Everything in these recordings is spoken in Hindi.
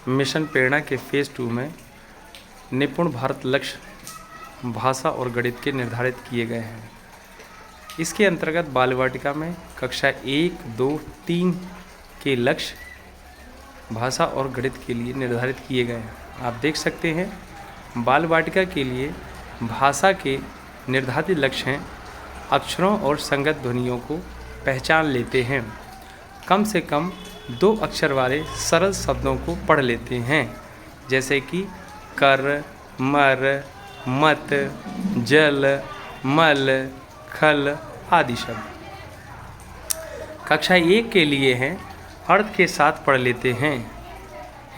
मिशन प्रेरणा के फेज़ 2 में निपुण भारत लक्ष्य भाषा और गणित के निर्धारित किए गए हैं। इसके अंतर्गत बाल वाटिका में कक्षा 1, 2, 3 के लक्ष्य भाषा और गणित के लिए निर्धारित किए गए हैं। आप देख सकते हैं बाल वाटिका के लिए भाषा के निर्धारित लक्ष्य हैं अक्षरों और संगत ध्वनियों को पहचान लेते हैं, कम से कम 2 अक्षर वाले सरल शब्दों को पढ़ लेते हैं, जैसे कि कर, मर, मत, जल, मल, खल आदि शब्द। कक्षा 1 के लिए हैं अर्थ के साथ पढ़ लेते हैं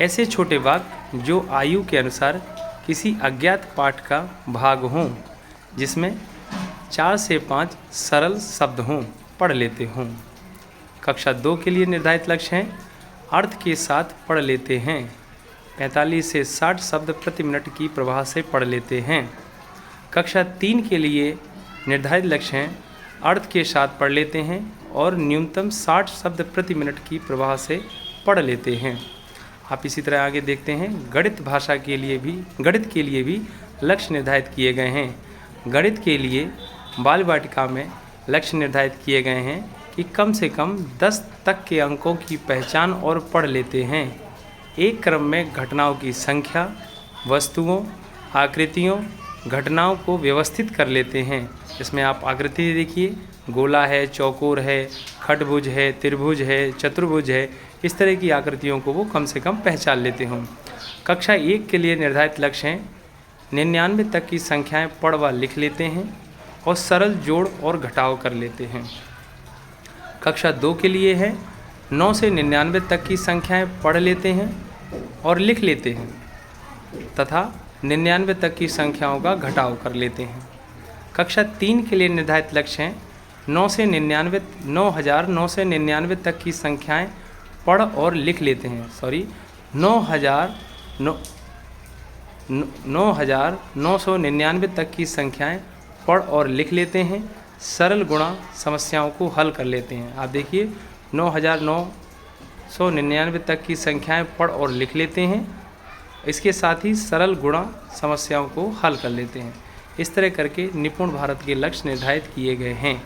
ऐसे छोटे वाक्य जो आयु के अनुसार किसी अज्ञात पाठ का भाग हों, जिसमें 4 से 5 सरल शब्द हों, पढ़ लेते हों। कक्षा 2 के लिए निर्धारित लक्ष्य हैं अर्थ के साथ पढ़ लेते हैं 45 से 60 शब्द प्रति मिनट की प्रवाह से पढ़ लेते हैं। कक्षा 3 के लिए निर्धारित लक्ष्य हैं अर्थ के साथ पढ़ लेते हैं और न्यूनतम 60 शब्द प्रति मिनट की प्रवाह से पढ़ लेते हैं। आप इसी तरह आगे देखते हैं गणित के लिए भी लक्ष्य निर्धारित किए गए हैं। गणित के लिए बाल वाटिका में लक्ष्य निर्धारित किए गए हैं कि कम से कम 10 तक के अंकों की पहचान और पढ़ लेते हैं। एक क्रम में घटनाओं की संख्या, वस्तुओं, आकृतियों, घटनाओं को व्यवस्थित कर लेते हैं। इसमें आप आकृति देखिए, गोला है, चौकोर है, खटभुज है, त्रिभुज है, चतुर्भुज है, इस तरह की आकृतियों को वो कम से कम पहचान लेते हों। कक्षा 1 के लिए निर्धारित लक्ष्य हैं 99 तक की संख्याएं पढ़ व लिख लेते हैं और सरल जोड़ और घटाव कर लेते हैं। कक्षा 2 के लिए है 9 से 99 तक की संख्याएं पढ़ लेते हैं और लिख लेते हैं तथा 99 तक की संख्याओं का घटाव कर लेते हैं। कक्षा 3 के लिए निर्धारित लक्ष्य हैं 9,999 तक की संख्याएं पढ़ और लिख लेते हैं। 9,999 तक की संख्याएं पढ़ और लिख लेते हैं, सरल गुणा समस्याओं को हल कर लेते हैं। आप देखिए 9,999 तक की संख्याएं पढ़ और लिख लेते हैं, इसके साथ ही सरल गुणा समस्याओं को हल कर लेते हैं। इस तरह करके निपुण भारत के लक्ष्य निर्धारित किए गए हैं।